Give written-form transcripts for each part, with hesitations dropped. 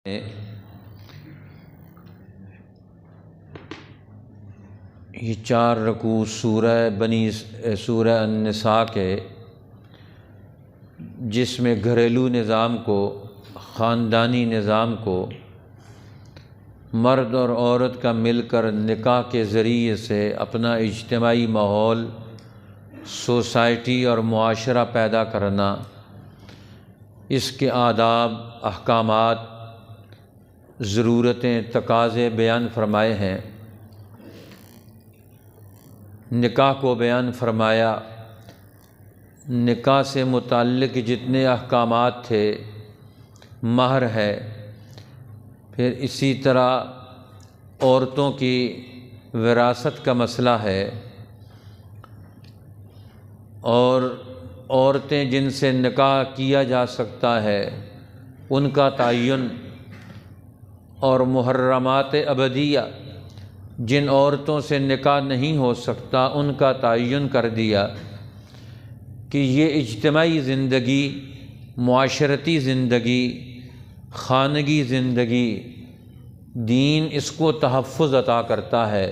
یہ 4 رکوع سورہ النساء کے، جس میں گھریلو نظام کو، خاندانی نظام کو مرد اور عورت کا مل کر نکاح کے ذریعے سے اپنا اجتماعی ماحول، سوسائٹی اور معاشرہ پیدا کرنا، اس کے آداب، احکامات، ضرورتیں، تقاضے بیان فرمائے ہیں۔ نکاح کو بیان فرمایا، نکاح سے متعلق جتنے احکامات تھے، مہر ہے، پھر اسی طرح عورتوں کی وراثت کا مسئلہ ہے، اور عورتیں جن سے نکاح کیا جا سکتا ہے ان کا تعین، اور محرمات ابدیہ، جن عورتوں سے نکاح نہیں ہو سکتا ان کا تعین کر دیا کہ یہ اجتماعی زندگی، معاشرتی زندگی، خانگی زندگی، دین اس کو تحفظ عطا کرتا ہے۔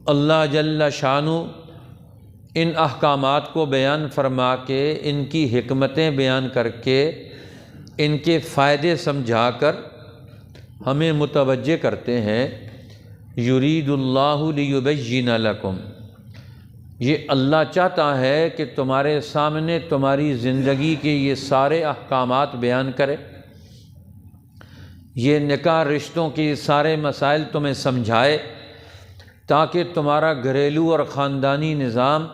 اللہ جل شانہ ان احکامات کو بیان فرما کے، ان کی حکمتیں بیان کر کے، ان کے فائدے سمجھا کر ہمیں متوجہ کرتے ہیں۔ یرید اللہ لیبین لکم، یہ اللہ چاہتا ہے کہ تمہارے سامنے تمہاری زندگی کے یہ سارے احکامات بیان کرے، یہ نکاح رشتوں کے سارے مسائل تمہیں سمجھائے، تاکہ تمہارا گھریلو اور خاندانی نظام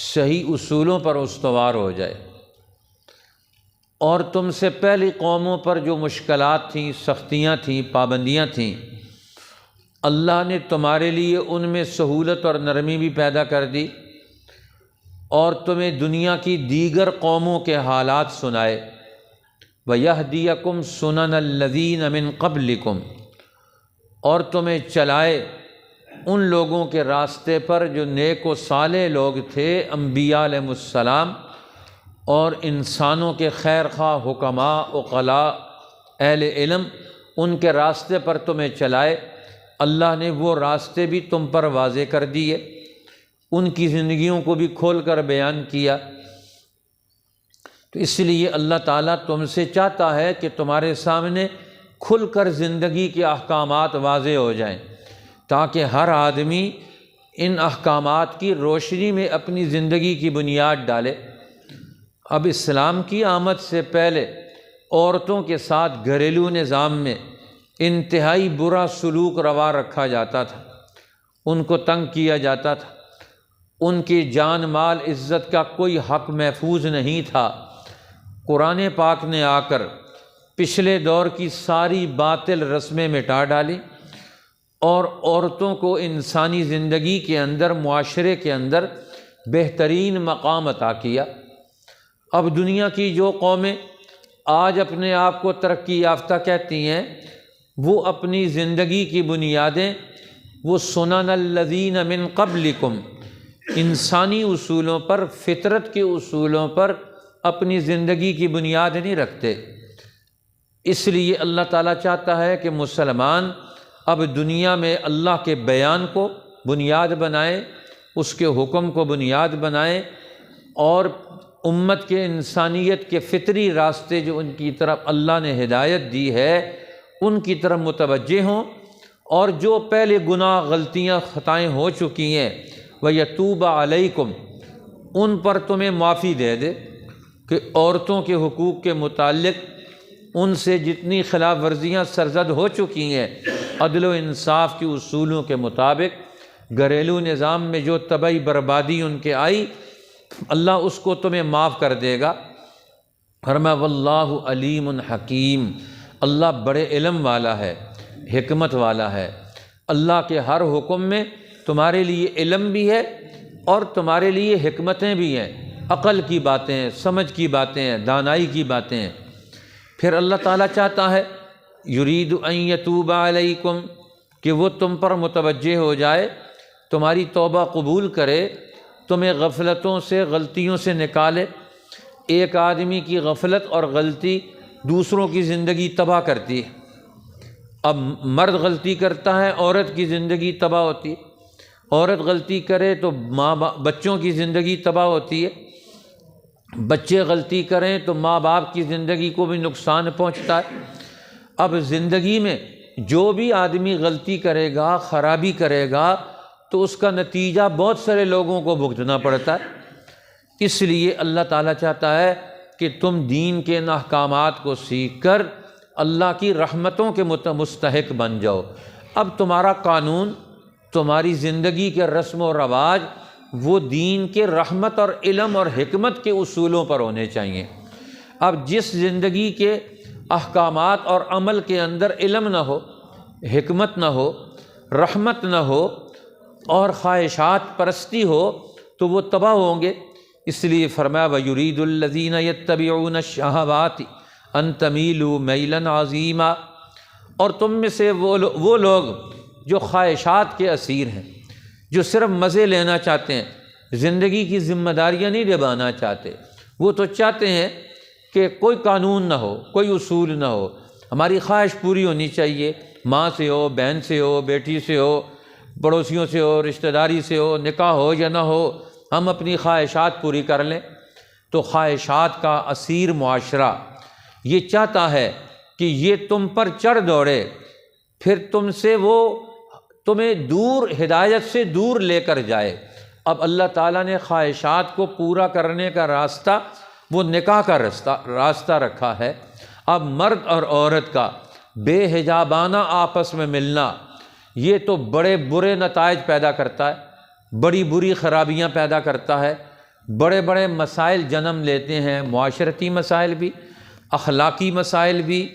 صحیح اصولوں پر استوار ہو جائے، اور تم سے پہلی قوموں پر جو مشکلات تھیں، سختیاں تھیں، پابندیاں تھیں، اللہ نے تمہارے لیے ان میں سہولت اور نرمی بھی پیدا کر دی، اور تمہیں دنیا کی دیگر قوموں کے حالات سنائے۔ وَيَهْدِيَكُمْ سُنَنَ الَّذِينَ مِن قَبْلِكُمْ، اور تمہیں چلائے ان لوگوں کے راستے پر جو نیک و صالح لوگ تھے، انبیاء علیہ السلام، اور انسانوں کے خیر خواہ حکماء، عقلاء، اہل علم، ان کے راستے پر تمہیں چلائے۔ اللہ نے وہ راستے بھی تم پر واضح کر دیے، ان کی زندگیوں کو بھی کھول کر بیان کیا۔ تو اس لیے اللہ تعالیٰ تم سے چاہتا ہے کہ تمہارے سامنے کھل کر زندگی کے احکامات واضح ہو جائیں، تاکہ ہر آدمی ان احکامات کی روشنی میں اپنی زندگی کی بنیاد ڈالے۔ اب اسلام کی آمد سے پہلے عورتوں کے ساتھ گھریلو نظام میں انتہائی برا سلوک روا رکھا جاتا تھا، ان کو تنگ کیا جاتا تھا، ان کی جان مال عزت کا کوئی حق محفوظ نہیں تھا۔ قرآن پاک نے آ کر پچھلے دور کی ساری باطل رسمیں مٹا ڈالی، اور عورتوں کو انسانی زندگی کے اندر، معاشرے کے اندر بہترین مقام عطا کیا۔ اب دنیا کی جو قومیں آج اپنے آپ کو ترقی یافتہ کہتی ہیں، وہ اپنی زندگی کی بنیادیں وہ سنن الذین من قبلکم، انسانی اصولوں پر، فطرت کے اصولوں پر اپنی زندگی کی بنیاد نہیں رکھتے۔ اس لیے اللہ تعالیٰ چاہتا ہے کہ مسلمان اب دنیا میں اللہ کے بیان کو بنیاد بنائے، اس کے حکم کو بنیاد بنائے، اور امت کے انسانیت کے فطری راستے جو ان کی طرف اللہ نے ہدایت دی ہے ان کی طرف متوجہ ہوں، اور جو پہلے گناہ، غلطیاں، خطائیں ہو چکی ہیں وَيَتُوبَ عَلَيْكُمْ، ان پر تمہیں معافی دے دے، کہ عورتوں کے حقوق کے متعلق ان سے جتنی خلاف ورزیاں سرزد ہو چکی ہیں، عدل و انصاف کے اصولوں کے مطابق گھریلو نظام میں جو تباہی بربادی ان کے آئی، اللہ اس کو تمہیں معاف کر دے گا۔ فرمایا واللہ علیم حکیم، اللہ بڑے علم والا ہے، حکمت والا ہے۔ اللہ کے ہر حکم میں تمہارے لیے علم بھی ہے، اور تمہارے لیے حکمتیں بھی ہیں، عقل کی باتیں ہیں، سمجھ کی باتیں ہیں، دانائی کی باتیں ہیں۔ پھر اللہ تعالیٰ چاہتا ہے یرید ان یتوب علیکم، کہ وہ تم پر متوجہ ہو جائے، تمہاری توبہ قبول کرے، تمہیں غفلتوں سے، غلطیوں سے نکالے۔ ایک آدمی کی غفلت اور غلطی دوسروں کی زندگی تباہ کرتی ہے۔ اب مرد غلطی کرتا ہے، عورت کی زندگی تباہ ہوتی ہے، عورت غلطی کرے تو بچوں کی زندگی تباہ ہوتی ہے، بچے غلطی کریں تو ماں باپ کی زندگی کو بھی نقصان پہنچتا ہے۔ اب زندگی میں جو بھی آدمی غلطی کرے گا، خرابی کرے گا، تو اس کا نتیجہ بہت سارے لوگوں کو بھگتنا پڑتا ہے۔ اس لیے اللہ تعالیٰ چاہتا ہے کہ تم دین کے ان احکامات کو سیکھ کر اللہ کی رحمتوں کے مستحق بن جاؤ۔ اب تمہارا قانون، تمہاری زندگی کے رسم و رواج وہ دین کے رحمت اور علم اور حکمت کے اصولوں پر ہونے چاہیے۔ اب جس زندگی کے احکامات اور عمل کے اندر علم نہ ہو، حکمت نہ ہو، رحمت نہ ہو اور خواہشات پرستی ہو تو وہ تباہ ہوں گے۔ اس لیے فرمایا وَيُرِيدُ الَّذِينَ يَتَّبِعُونَ الشَّهَوَاتِ أَن تَمِيلُوا مَيْلًا عَظِيمًا، اور تم میں سے وہ لوگ جو خواہشات کے اسیر ہیں، جو صرف مزے لینا چاہتے ہیں، زندگی کی ذمہ داریاں نہیں نبھانا چاہتے، وہ تو چاہتے ہیں کہ کوئی قانون نہ ہو، کوئی اصول نہ ہو، ہماری خواہش پوری ہونی چاہیے، ماں سے ہو، بہن سے ہو، بیٹی سے ہو، پڑوسیوں سے ہو، رشتہ داری سے ہو، نکاح ہو یا نہ ہو، ہم اپنی خواہشات پوری کر لیں۔ تو خواہشات کا اسیر معاشرہ یہ چاہتا ہے کہ یہ تم پر چڑھ دوڑے، پھر تمہیں دور، ہدایت سے دور لے کر جائے۔ اب اللہ تعالیٰ نے خواہشات کو پورا کرنے کا راستہ وہ نکاح کا راستہ رکھا ہے۔ اب مرد اور عورت کا بے حجابانہ آپس میں ملنا یہ تو بڑے برے نتائج پیدا کرتا ہے، بڑی بری خرابیاں پیدا کرتا ہے، بڑے بڑے مسائل جنم لیتے ہیں، معاشرتی مسائل بھی، اخلاقی مسائل بھی،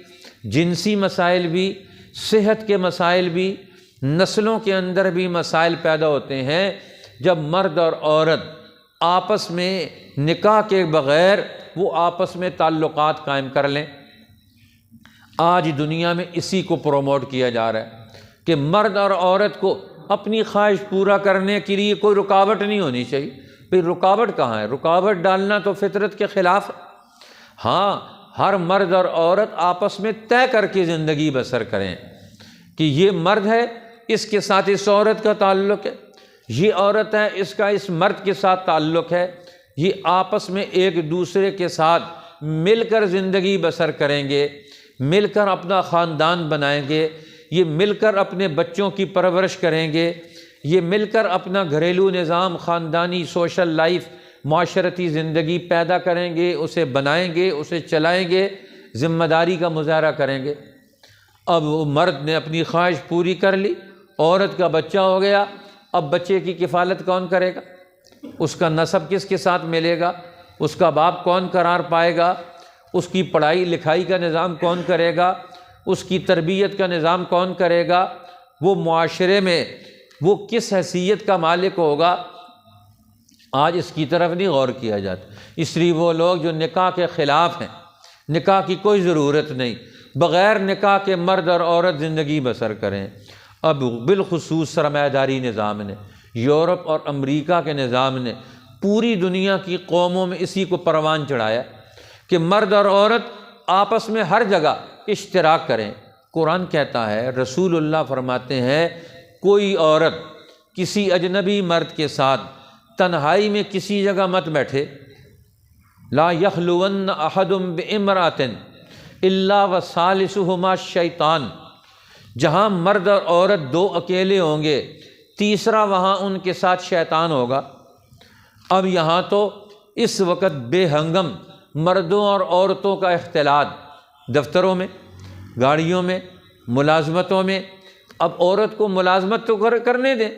جنسی مسائل بھی، صحت کے مسائل بھی، نسلوں کے اندر بھی مسائل پیدا ہوتے ہیں جب مرد اور عورت آپس میں نکاح کے بغیر وہ آپس میں تعلقات قائم کر لیں۔ آج دنیا میں اسی کو پروموٹ کیا جا رہا ہے کہ مرد اور عورت کو اپنی خواہش پورا کرنے کے لیے کوئی رکاوٹ نہیں ہونی چاہیے۔ پھر رکاوٹ کہاں ہے؟ رکاوٹ ڈالنا تو فطرت کے خلاف ہے۔ ہاں، ہر مرد اور عورت آپس میں طے کر کے زندگی بسر کریں کہ یہ مرد ہے، اس کے ساتھ اس عورت کا تعلق ہے، یہ عورت ہے، اس کا اس مرد کے ساتھ تعلق ہے، یہ آپس میں ایک دوسرے کے ساتھ مل کر زندگی بسر کریں گے، مل کر اپنا خاندان بنائیں گے، یہ مل کر اپنے بچوں کی پرورش کریں گے، یہ مل کر اپنا گھریلو نظام، خاندانی سوشل لائف، معاشرتی زندگی پیدا کریں گے، اسے بنائیں گے، اسے چلائیں گے، ذمہ داری کا مظاہرہ کریں گے۔ اب وہ مرد نے اپنی خواہش پوری کر لی، عورت کا بچہ ہو گیا، اب بچے کی کفالت کون کرے گا؟ اس کا نسب کس کے ساتھ ملے گا؟ اس کا باپ کون قرار پائے گا؟ اس کی پڑھائی لکھائی کا نظام کون کرے گا؟ اس کی تربیت کا نظام کون کرے گا؟ وہ معاشرے میں وہ کس حیثیت کا مالک ہوگا؟ آج اس کی طرف نہیں غور کیا جاتا۔ اس لیے وہ لوگ جو نکاح کے خلاف ہیں، نکاح کی کوئی ضرورت نہیں، بغیر نکاح کے مرد اور عورت زندگی بسر کریں۔ اب بالخصوص سرمایہ داری نظام نے، یورپ اور امریکہ کے نظام نے پوری دنیا کی قوموں میں اسی کو پروان چڑھایا کہ مرد اور عورت آپس میں ہر جگہ اشتراک کریں۔ قرآن کہتا ہے، رسول اللہ فرماتے ہیں، کوئی عورت کسی اجنبی مرد کے ساتھ تنہائی میں کسی جگہ مت بیٹھے۔ لا یخلون احد بامرأۃ الا وثالثہما الشیطان، جہاں مرد اور عورت دو اکیلے ہوں گے، تیسرا وہاں ان کے ساتھ شیطان ہوگا۔ اب یہاں تو اس وقت بے ہنگم مردوں اور عورتوں کا اختلاط، دفتروں میں، گاڑیوں میں، ملازمتوں میں۔ اب عورت کو ملازمت تو کرنے دیں،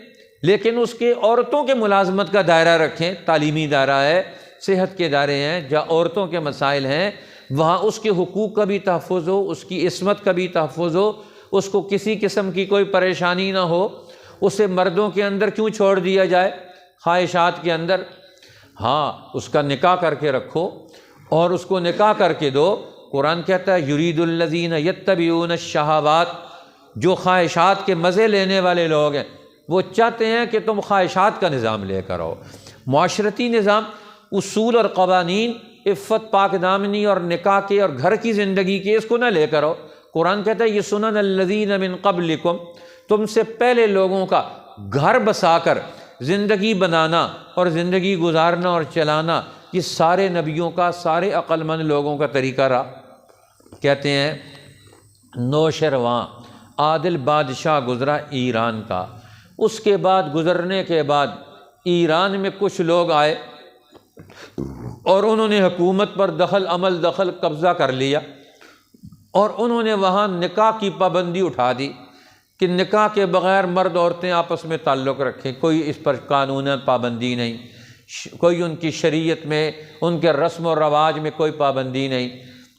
لیکن اس کے عورتوں کے ملازمت کا دائرہ رکھیں، تعلیمی دائرہ ہے، صحت کے دائرے ہیں، جہاں عورتوں کے مسائل ہیں وہاں اس کے حقوق کا بھی تحفظ ہو، اس کی عصمت کا بھی تحفظ ہو، اس کو کسی قسم کی کوئی پریشانی نہ ہو۔ اسے مردوں کے اندر کیوں چھوڑ دیا جائے، خواہشات کے اندر؟ ہاں، اس کا نکاح کر کے رکھو اور اس کو نکاح کر کے دو۔ قرآن کہتا ہے یرید الذین یتبعون الشہوات، جو خواہشات کے مزے لینے والے لوگ ہیں وہ چاہتے ہیں کہ تم خواہشات کا نظام لے کر آؤ۔ معاشرتی نظام، اصول اور قوانین عفت پاک دامنی اور نکاح کے اور گھر کی زندگی کے اس کو نہ لے کر ہو۔ قرآن کہتا ہے یہ سنن الذین من قبلکم، تم سے پہلے لوگوں کا گھر بسا کر زندگی بنانا اور زندگی گزارنا اور چلانا یہ سارے نبیوں کا، سارے عقل مند لوگوں کا طریقہ رہا۔ کہتے ہیں نوشرواں عادل بادشاہ گزرا ایران کا، اس کے بعد گزرنے کے بعد ایران میں کچھ لوگ آئے اور انہوں نے حکومت پر دخل قبضہ کر لیا، اور انہوں نے وہاں نکاح کی پابندی اٹھا دی کہ نکاح کے بغیر مرد عورتیں آپس میں تعلق رکھیں، کوئی اس پر قانون پابندی نہیں، کوئی ان کی شریعت میں، ان کے رسم و رواج میں کوئی پابندی نہیں۔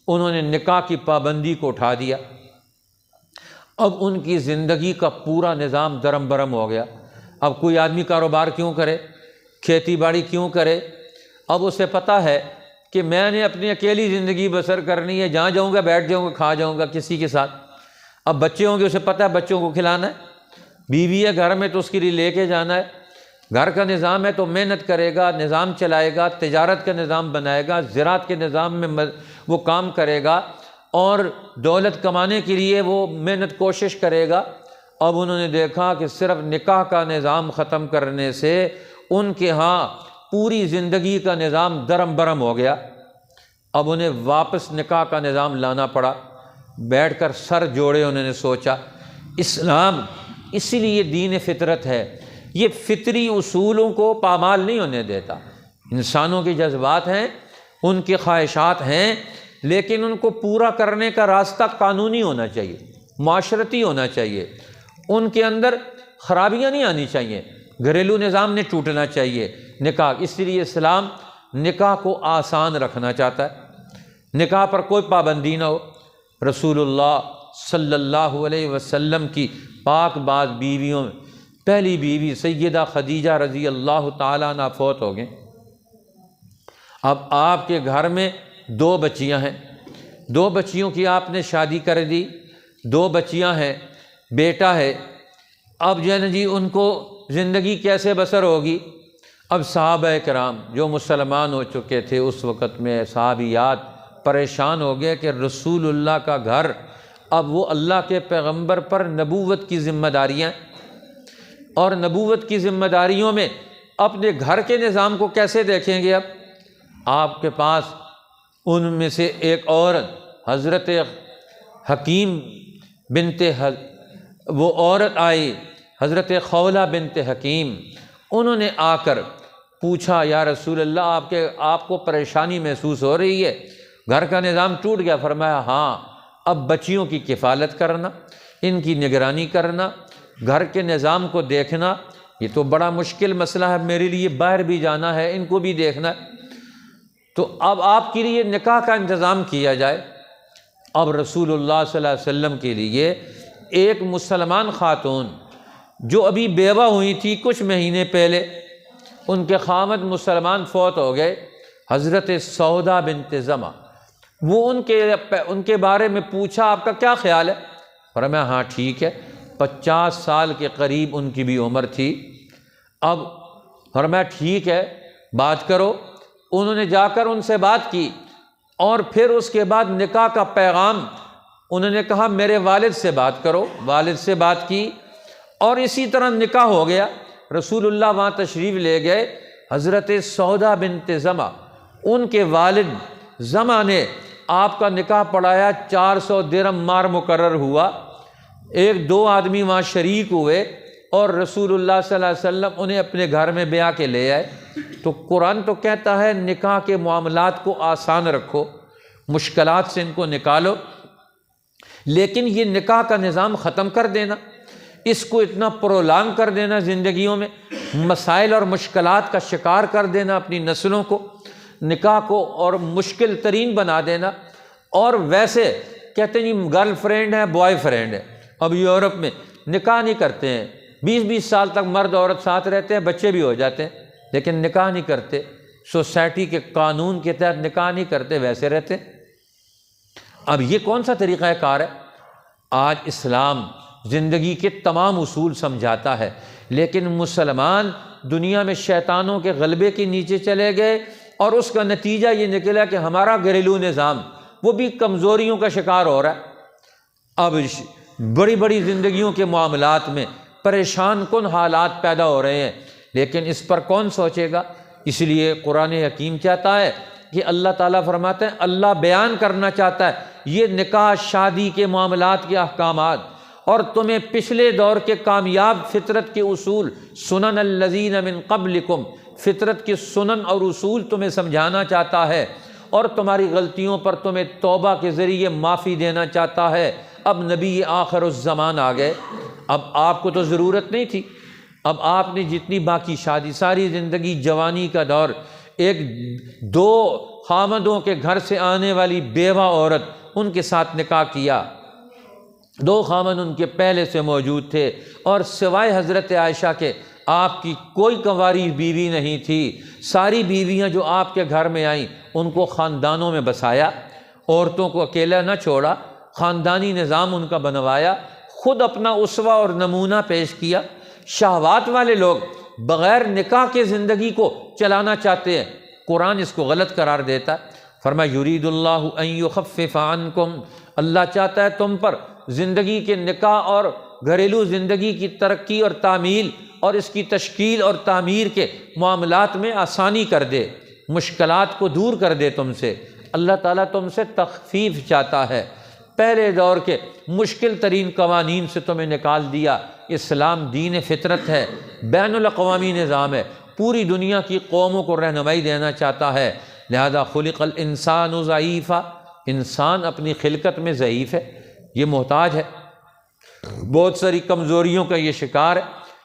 انہوں نے نکاح کی پابندی کو اٹھا دیا۔ اب ان کی زندگی کا پورا نظام درم برم ہو گیا۔ اب کوئی آدمی کاروبار کیوں کرے، کھیتی باڑی کیوں کرے؟ اب اسے پتہ ہے کہ میں نے اپنی اکیلی زندگی بسر کرنی ہے، جہاں جاؤں گا بیٹھ جاؤں گا، کھا جاؤں گا کسی کے ساتھ۔ اب بچے ہوں گے، اسے پتہ ہے بچوں کو کھلانا ہے، بیوی ہے گھر میں تو اس کے لیے لے کے جانا ہے، گھر کا نظام ہے تو محنت کرے گا، نظام چلائے گا، تجارت کا نظام بنائے گا، زراعت کے نظام میں وہ کام کرے گا اور دولت کمانے کے لیے وہ محنت کوشش کرے گا۔ اب انہوں نے دیکھا کہ صرف نکاح کا نظام ختم کرنے سے ان کے ہاں پوری زندگی کا نظام درم برم ہو گیا۔ اب انہیں واپس نکاح کا نظام لانا پڑا۔ بیٹھ کر سر جوڑے انہوں نے سوچا اسلام اسی لیے دین فطرت ہے، یہ فطری اصولوں کو پامال نہیں ہونے دیتا۔ انسانوں کے جذبات ہیں، ان کی خواہشات ہیں، لیکن ان کو پورا کرنے کا راستہ قانونی ہونا چاہیے، معاشرتی ہونا چاہیے، ان کے اندر خرابیاں نہیں آنی چاہیے، گھریلو نظام نہیں ٹوٹنا چاہیے۔ نکاح اس لیے اسلام نکاح کو آسان رکھنا چاہتا ہے، نکاح پر کوئی پابندی نہ ہو۔ رسول اللہ صلی اللہ علیہ وسلم کی پاک باز بیویوں میں پہلی بیوی سیدہ خدیجہ رضی اللہ تعالیٰ عنہ فوت ہو گئیں۔ اب آپ کے گھر میں 2 بچیاں ہیں، 2 بچیوں کی آپ نے شادی کر دی، 2 بچیاں ہیں، بیٹا ہے۔ اب جو ہے نا جی ان کو زندگی کیسے بسر ہوگی؟ اب صحابہ کرام جو مسلمان ہو چکے تھے اس وقت میں، صحابیات پریشان ہو گئے کہ رسول اللہ کا گھر، اب وہ اللہ کے پیغمبر پر نبوت کی ذمہ داریاں، اور نبوت کی ذمہ داریوں میں اپنے گھر کے نظام کو کیسے دیکھیں گے؟ اب آپ کے پاس ان میں سے ایک عورت حضرت حکیم بنت وہ عورت آئی حضرت خولہ بنت حکیم، انہوں نے آ کر پوچھا یا رسول اللہ آپ کو پریشانی محسوس ہو رہی ہے، گھر کا نظام ٹوٹ گیا؟ فرمایا ہاں، اب بچیوں کی کفالت کرنا، ان کی نگرانی کرنا، گھر کے نظام کو دیکھنا، یہ تو بڑا مشکل مسئلہ ہے میرے لیے، باہر بھی جانا ہے، ان کو بھی دیکھنا ہے، تو اب آپ کے لیے نکاح کا انتظام کیا جائے۔ اب رسول اللہ صلی اللہ علیہ وسلم کے لیے ایک مسلمان خاتون جو ابھی بیوہ ہوئی تھی کچھ مہینے پہلے، ان کے خامد مسلمان فوت ہو گئے، حضرت سودا بنت زمع، وہ ان کے بارے میں پوچھا آپ کا کیا خیال ہے؟ فرمایا ہاں ٹھیک ہے، 50 سال کے قریب ان کی بھی عمر تھی۔ اب فرمایا ٹھیک ہے بات کرو۔ انہوں نے جا کر ان سے بات کی، اور پھر اس کے بعد نکاح کا پیغام انہوں نے کہا میرے والد سے بات کرو، والد سے بات کی، اور اسی طرح نکاح ہو گیا۔ رسول اللہ وہاں تشریف لے گئے، حضرت سودا بنت زمع، ان کے والد زمع نے آپ کا نکاح پڑھایا، 400 درہم مہر مقرر ہوا، 1-2 آدمی وہاں شریک ہوئے، اور رسول اللہ صلی اللہ علیہ وسلم انہیں اپنے گھر میں بیاہ کے لے آئے۔ تو قرآن تو کہتا ہے نکاح کے معاملات کو آسان رکھو، مشکلات سے ان کو نکالو، لیکن یہ نکاح کا نظام ختم کر دینا، اس کو اتنا پرولانگ کر دینا، زندگیوں میں مسائل اور مشکلات کا شکار کر دینا اپنی نسلوں کو، نکاح کو اور مشکل ترین بنا دینا۔ اور ویسے کہتے ہیں گرل فرینڈ ہے، بوائے فرینڈ ہے، اب یورپ میں نکاح نہیں کرتے ہیں، 20-20 سال تک مرد عورت ساتھ رہتے ہیں، بچے بھی ہو جاتے ہیں، لیکن نکاح نہیں کرتے، سوسائٹی کے قانون کے تحت نکاح نہیں کرتے، ویسے رہتے۔ اب یہ کون سا طریقہ کار ہے؟ آج اسلام زندگی کے تمام اصول سمجھاتا ہے، لیکن مسلمان دنیا میں شیطانوں کے غلبے کے نیچے چلے گئے، اور اس کا نتیجہ یہ نکلا کہ ہمارا گھریلو نظام وہ بھی کمزوریوں کا شکار ہو رہا ہے۔ اب بڑی بڑی زندگیوں کے معاملات میں پریشان کن حالات پیدا ہو رہے ہیں، لیکن اس پر کون سوچے گا؟ اس لیے قرآن حکیم چاہتا ہے کہ اللہ تعالیٰ فرماتے ہیں، اللہ بیان کرنا چاہتا ہے یہ نکاح شادی کے معاملات کے احکامات، اور تمہیں پچھلے دور کے کامیاب فطرت کے اصول، سنن الذین من قبلکم، فطرت کے سنن اور اصول تمہیں سمجھانا چاہتا ہے، اور تمہاری غلطیوں پر تمہیں توبہ کے ذریعے معافی دینا چاہتا ہے۔ اب نبی آخر الزمان آ گئے، اب آپ کو تو ضرورت نہیں تھی، اب آپ نے جتنی باقی شادی ساری زندگی جوانی کا دور، ایک دو خامدوں کے گھر سے آنے والی بیوہ عورت ان کے ساتھ نکاح کیا، دو خامد ان کے پہلے سے موجود تھے، اور سوائے حضرت عائشہ کے آپ کی کوئی کنواری بیوی نہیں تھی۔ ساری بیویاں جو آپ کے گھر میں آئیں ان کو خاندانوں میں بسایا، عورتوں کو اکیلا نہ چھوڑا، خاندانی نظام ان کا بنوایا، خود اپنا اسوہ اور نمونہ پیش کیا۔ شہوات والے لوگ بغیر نکاح کے زندگی کو چلانا چاہتے ہیں، قرآن اس کو غلط قرار دیتا ہے۔ فرمایا یرید اللہ ان یخفف عنکم، اللہ چاہتا ہے تم پر زندگی کے نکاح اور گھریلو زندگی کی ترقی اور تعمیل اور اس کی تشکیل اور تعمیر کے معاملات میں آسانی کر دے، مشکلات کو دور کر دے تم سے۔ اللہ تعالیٰ تم سے تخفیف چاہتا ہے، پہلے دور کے مشکل ترین قوانین سے تمہیں نکال دیا۔ اسلام دین فطرت ہے، بین الاقوامی نظام ہے، پوری دنیا کی قوموں کو رہنمائی دینا چاہتا ہے۔ لہذا خلق الانسان ضعیفا، انسان اپنی خلقت میں ضعیف ہے، یہ محتاج ہے، بہت ساری کمزوریوں کا یہ شکار ہے،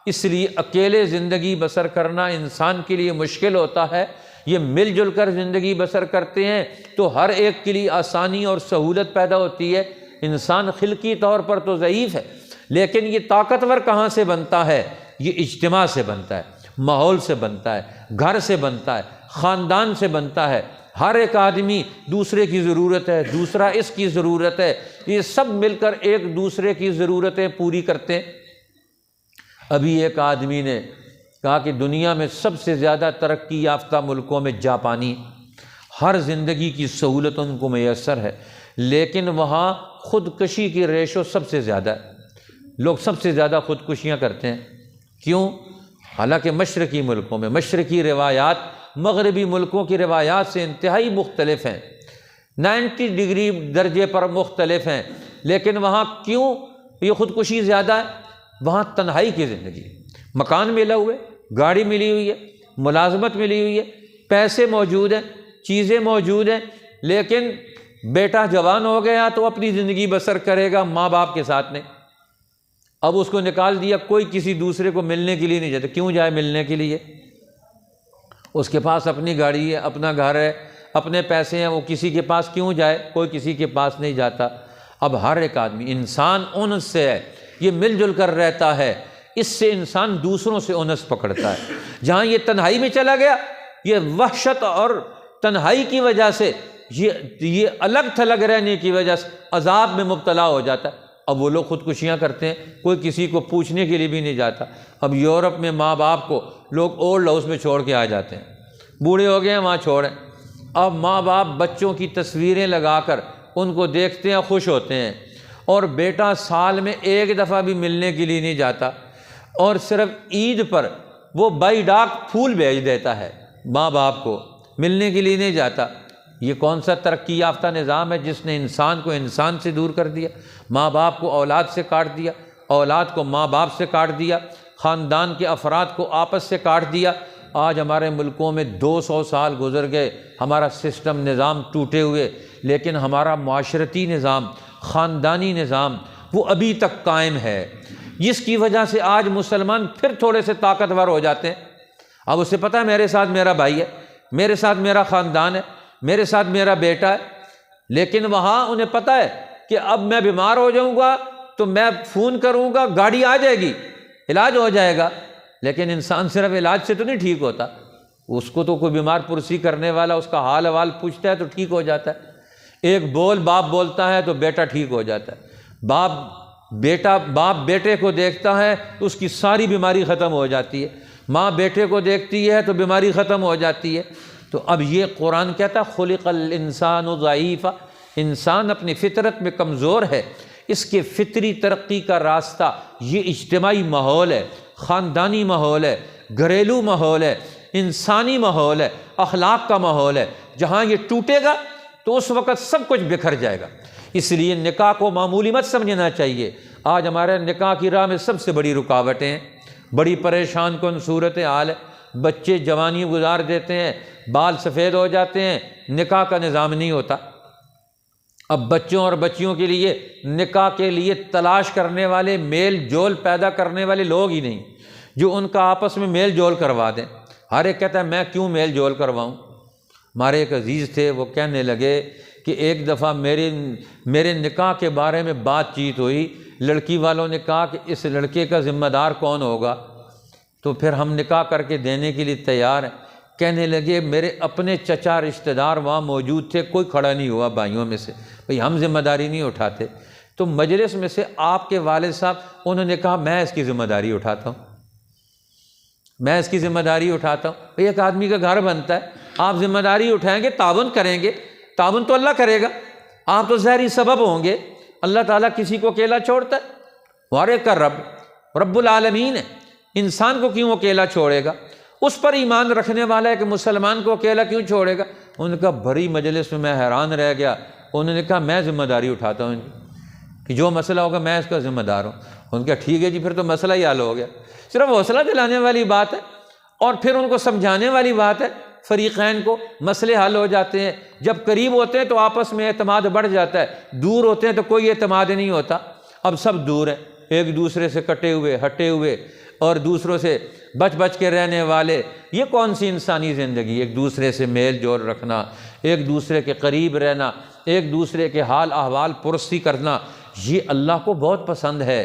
اس لیے اکیلے زندگی بسر کرنا انسان کے لیے مشکل ہوتا ہے۔ یہ مل جل کر زندگی بسر کرتے ہیں تو ہر ایک کے لیے آسانی اور سہولت پیدا ہوتی ہے۔ انسان خلقی طور پر تو ضعیف ہے، لیکن یہ طاقتور کہاں سے بنتا ہے؟ یہ اجتماع سے بنتا ہے، ماحول سے بنتا ہے، گھر سے بنتا ہے، خاندان سے بنتا ہے۔ ہر ایک آدمی دوسرے کی ضرورت ہے، دوسرا اس کی ضرورت ہے، یہ سب مل کر ایک دوسرے کی ضرورتیں پوری کرتے ہیں۔ ابھی ایک آدمی نے کہا کہ دنیا میں سب سے زیادہ ترقی یافتہ ملکوں میں جاپانی، ہر زندگی کی سہولت ان کو میسر ہے، لیکن وہاں خودکشی کی ریشو سب سے زیادہ ہے، لوگ سب سے زیادہ خودکشیاں کرتے ہیں۔ کیوں؟ حالانکہ مشرقی ملکوں میں مشرقی روایات مغربی ملکوں کی روایات سے انتہائی مختلف ہیں، 90 ڈگری درجے پر مختلف ہیں، لیکن وہاں کیوں یہ خودکشی زیادہ ہے؟ وہاں تنہائی کی زندگی، مکان ملا ہوئے، گاڑی ملی ہوئی ہے، ملازمت ملی ہوئی ہے، پیسے موجود ہیں، چیزیں موجود ہیں، لیکن بیٹا جوان ہو گیا تو اپنی زندگی بسر کرے گا ماں باپ کے ساتھ نہیں۔ اب اس کو نکال دیا، کوئی کسی دوسرے کو ملنے کے لیے نہیں جاتا۔ کیوں جائے ملنے کے لیے؟ اس کے پاس اپنی گاڑی ہے، اپنا گھر ہے، اپنے پیسے ہیں، وہ کسی کے پاس کیوں جائے؟ کوئی کسی کے پاس نہیں جاتا۔ اب ہر ایک آدمی، انسان انس سے ہے، یہ مل جل کر رہتا ہے، اس سے انسان دوسروں سے انس پکڑتا ہے۔ جہاں یہ تنہائی میں چلا گیا، یہ وحشت اور تنہائی کی وجہ سے، یہ الگ تھلگ رہنے کی وجہ سے عذاب میں مبتلا ہو جاتا ہے۔ اب وہ لوگ خودکشیاں کرتے ہیں، کوئی کسی کو پوچھنے کے لیے بھی نہیں جاتا۔ اب یورپ میں ماں باپ کو لوگ اولڈ ہاؤس میں چھوڑ کے آ جاتے ہیں، بوڑھے ہو گئے ہیں وہاں چھوڑیں۔ اب ماں باپ بچوں کی تصویریں لگا کر ان کو دیکھتے ہیں، خوش ہوتے ہیں، اور بیٹا سال میں ایک دفعہ بھی ملنے کے لیے نہیں جاتا، اور صرف عید پر وہ بائی ڈاک پھول بھیج دیتا ہے، ماں باپ کو ملنے کے لیے نہیں جاتا۔ یہ کون سا ترقی یافتہ نظام ہے جس نے انسان کو انسان سے دور کر دیا، ماں باپ کو اولاد سے کاٹ دیا، اولاد کو ماں باپ سے کاٹ دیا، خاندان کے افراد کو آپس سے کاٹ دیا۔ آج ہمارے ملکوں میں 200 سال گزر گئے، ہمارا سسٹم نظام ٹوٹے ہوئے، لیکن ہمارا معاشرتی نظام، خاندانی نظام وہ ابھی تک قائم ہے، جس کی وجہ سے آج مسلمان پھر تھوڑے سے طاقتور ہو جاتے ہیں۔ اب اسے پتہ ہے میرے ساتھ میرا بھائی ہے، میرے ساتھ میرا خاندان ہے، میرے ساتھ میرا بیٹا ہے، لیکن وہاں انہیں پتہ ہے کہ اب میں بیمار ہو جاؤں گا تو میں فون کروں گا، گاڑی آ جائے گی، علاج ہو جائے گا۔ لیکن انسان صرف علاج سے تو نہیں ٹھیک ہوتا، اس کو تو کوئی بیمار پرسی کرنے والا اس کا حال احوال پوچھتا ہے تو ٹھیک ہو جاتا ہے۔ ایک بول باپ بولتا ہے تو بیٹا ٹھیک ہو جاتا ہے، باپ بیٹے کو دیکھتا ہے تو اس کی ساری بیماری ختم ہو جاتی ہے، ماں بیٹے کو دیکھتی ہے تو بیماری ختم ہو جاتی ہے۔ تو اب یہ قرآن کہتا خلق الانسان ضعیفا، انسان اپنی فطرت میں کمزور ہے، اس کے فطری ترقی کا راستہ یہ اجتماعی ماحول ہے، خاندانی ماحول ہے، گھریلو ماحول ہے، انسانی ماحول ہے، اخلاق کا ماحول ہے۔ جہاں یہ ٹوٹے گا تو اس وقت سب کچھ بکھر جائے گا۔ اس لیے نکاح کو معمولی مت سمجھنا چاہیے۔ آج ہمارے نکاح کی راہ میں سب سے بڑی رکاوٹیں ہیں، بڑی پریشان کن صورت حال ہے۔ بچے جوانی گزار دیتے ہیں، بال سفید ہو جاتے ہیں، نکاح کا نظام نہیں ہوتا۔ اب بچوں اور بچیوں کے لیے نکاح کے لیے تلاش کرنے والے، میل جول پیدا کرنے والے لوگ ہی نہیں جو ان کا آپس میں میل جول کروا دیں۔ ہر ایک کہتا ہے میں کیوں میل جول کرواؤں۔ ہمارے ایک عزیز تھے، وہ کہنے لگے کہ ایک دفعہ میرے نکاح کے بارے میں بات چیت ہوئی، لڑکی والوں نے کہا کہ اس لڑکے کا ذمہ دار کون ہوگا، تو پھر ہم نکاح کر کے دینے کے لیے تیار ہیں۔ کہنے لگے میرے اپنے چچا رشتہ دار وہاں موجود تھے، کوئی کھڑا نہیں ہوا بھائیوں میں سے، بھئی ہم ذمہ داری نہیں اٹھاتے۔ تو مجلس میں سے آپ کے والد صاحب انہوں نے کہا میں اس کی ذمہ داری اٹھاتا ہوں، میں اس کی ذمہ داری اٹھاتا ہوں۔ بھئی ایک آدمی کا گھر بنتا ہے، آپ ذمہ داری اٹھائیں گے، تعاون کریں گے، تعاون تو اللہ کرے گا، آپ تو ظاہری سبب ہوں گے۔ اللہ تعالیٰ کسی کو اکیلا چھوڑتا ہے؟ وارے کا رب العالمین ہے، انسان کو کیوں اکیلا چھوڑے گا؟ اس پر ایمان رکھنے والا ہے کہ مسلمان کو اکیلا کیوں چھوڑے گا؟ انہوں نے کہا بھری مجلس میں حیران رہ گیا۔ انہوں نے کہا میں ذمہ داری اٹھاتا ہوں کہ جو مسئلہ ہوگا میں اس کا ذمہ دار ہوں۔ ان کا ٹھیک ہے جی، پھر تو مسئلہ ہی حل ہو گیا۔ صرف حوصلہ دلانے والی بات ہے اور پھر ان کو سمجھانے والی بات ہے، فریقین کو مسئلے حل ہو جاتے ہیں۔ جب قریب ہوتے ہیں تو آپس میں اعتماد بڑھ جاتا ہے، دور ہوتے ہیں تو کوئی اعتماد نہیں ہوتا۔ اب سب دور ہیں، ایک دوسرے سے کٹے ہوئے، ہٹے ہوئے اور دوسروں سے بچ کے رہنے والے۔ یہ کون سی انسانی زندگی؟ ایک دوسرے سے میل جول رکھنا، ایک دوسرے کے قریب رہنا، ایک دوسرے کے حال احوال پرسی کرنا، یہ اللہ کو بہت پسند ہے۔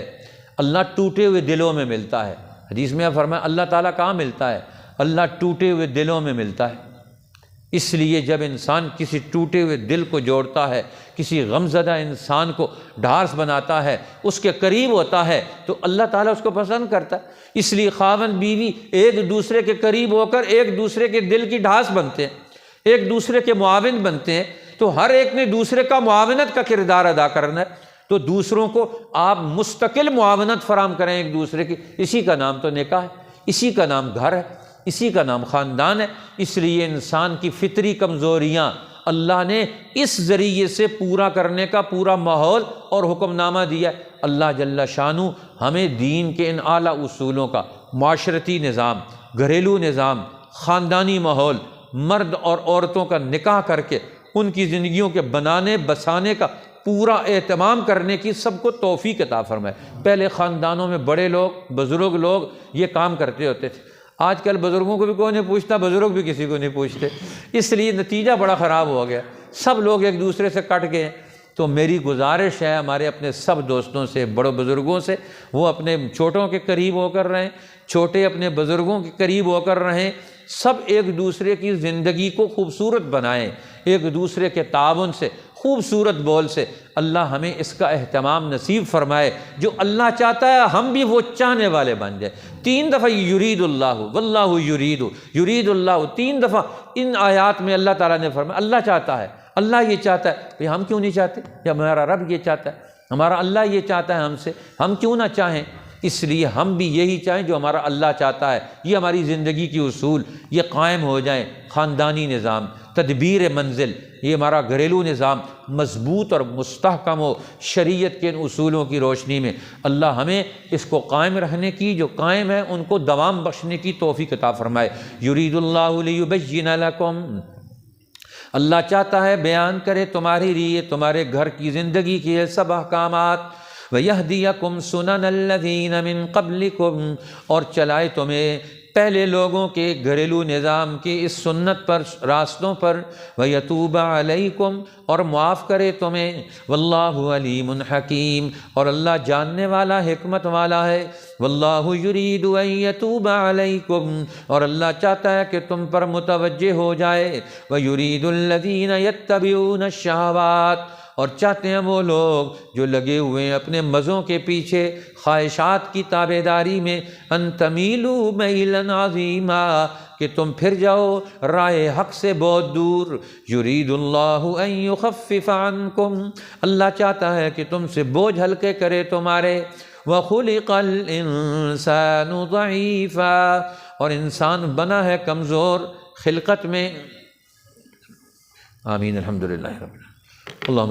اللہ ٹوٹے ہوئے دلوں میں ملتا ہے۔ حدیث میں فرمایا اللہ تعالیٰ کہاں ملتا ہے؟ اللہ ٹوٹے ہوئے دلوں میں ملتا ہے۔ اس لیے جب انسان کسی ٹوٹے ہوئے دل کو جوڑتا ہے، کسی غمزدہ انسان کو ڈھارس بناتا ہے، اس کے قریب ہوتا ہے، تو اللہ تعالیٰ اس کو پسند کرتا ہے۔ اس لیے خاوند بیوی ایک دوسرے کے قریب ہو کر ایک دوسرے کے دل کی ڈھارس بنتے ہیں، ایک دوسرے کے معاون بنتے ہیں۔ تو ہر ایک نے دوسرے کا معاونت کا کردار ادا کرنا ہے، تو دوسروں کو آپ مستقل معاونت فراہم کریں ایک دوسرے کی۔ اسی کا نام تو نکاح ہے، اسی کا نام گھر ہے، اسی کا نام خاندان ہے۔ اس لیے انسان کی فطری کمزوریاں اللہ نے اس ذریعے سے پورا کرنے کا پورا ماحول اور حکم نامہ دیا ہے۔ اللہ جل شانہ ہمیں دین کے ان اعلیٰ اصولوں کا معاشرتی نظام، گھریلو نظام، خاندانی ماحول، مرد اور عورتوں کا نکاح کر کے ان کی زندگیوں کے بنانے بسانے کا پورا اہتمام کرنے کی سب کو توفیق عطا فرمائے۔ پہلے خاندانوں میں بڑے لوگ، بزرگ لوگ یہ کام کرتے ہوتے تھے۔ آج کل بزرگوں کو بھی کوئی نہیں پوچھتا، بزرگ بھی کسی کو نہیں پوچھتے، اس لیے نتیجہ بڑا خراب ہو گیا، سب لوگ ایک دوسرے سے کٹ گئے۔ تو میری گزارش ہے ہمارے اپنے سب دوستوں سے، بڑوں بزرگوں سے، وہ اپنے چھوٹوں کے قریب ہو کر رہیں، چھوٹے اپنے بزرگوں کے قریب ہو کر رہیں، سب ایک دوسرے کی زندگی کو خوبصورت بنائیں، ایک دوسرے کے تعاون سے، خوبصورت بول سے۔ اللہ ہمیں اس کا اہتمام نصیب فرمائے، جو اللہ چاہتا ہے ہم بھی وہ چاہنے والے بن جائیں۔ 3 دفعہ یرید اللہ واللہ یرید، یرید اللہ 3 دفعہ ان آیات میں اللہ تعالیٰ نے فرمایا اللہ چاہتا ہے، اللہ یہ چاہتا ہے۔ کہ ہم کیوں نہیں چاہتے؟ جب ہمارا رب یہ چاہتا ہے، ہمارا اللہ یہ چاہتا ہے ہم سے، ہم کیوں نہ چاہیں؟ اس لیے ہم بھی یہی چاہیں جو ہمارا اللہ چاہتا ہے۔ یہ ہماری زندگی کی اصول یہ قائم ہو جائیں، خاندانی نظام، تدبیر منزل، یہ ہمارا گھریلو نظام مضبوط اور مستحکم ہو شریعت کے ان اصولوں کی روشنی میں۔ اللہ ہمیں اس کو قائم رہنے کی، جو قائم ہے ان کو دوام بخشنے کی توفیق عطا فرمائے۔ یرید اللہ لیبین لکم، اللہ چاہتا ہے بیان کرے تمہارے لیے تمہارے گھر کی زندگی کے سب احکامات۔ وَيَهْدِيَكُمْ سُنَنَ الَّذِينَ مِن قَبْلِكُمْ، اور چلائے تمہیں پہلے لوگوں کے گھریلو نظام کی اس سنت پر، راستوں پر۔ وَيَتُوبَ عَلَيْكُمْ، اور معاف کرے تمہیں۔ وَاللَّهُ عَلِيمٌ حَكِيمٌ، اور اللہ جاننے والا حکمت والا ہے۔ وَاللَّهُ يُرِيدُ أَن يَتُوبَ عَلَيْكُمْ، اور اللہ چاہتا ہے کہ تم پر متوجہ ہو جائے۔ وَيُرِيدُ الَّذِينَ يَتَّبِعُونَ الشَّهَوَاتِ، اور چاہتے ہیں وہ لوگ جو لگے ہوئے ہیں اپنے مزوں کے پیچھے، خواہشات کی تابع داری میں، ان تمیلوا میلا عظیما، کہ تم پھر جاؤ راہ حق سے بہت دور۔ یرید اللہ ان یخفف عنکم، اللہ چاہتا ہے کہ تم سے بوجھ ہلکے کرے تمہارے۔ وخلق الانسان ضعیفا، اور انسان بنا ہے کمزور خلقت میں۔ آمین الحمدللہ رب العالمین۔ اللہم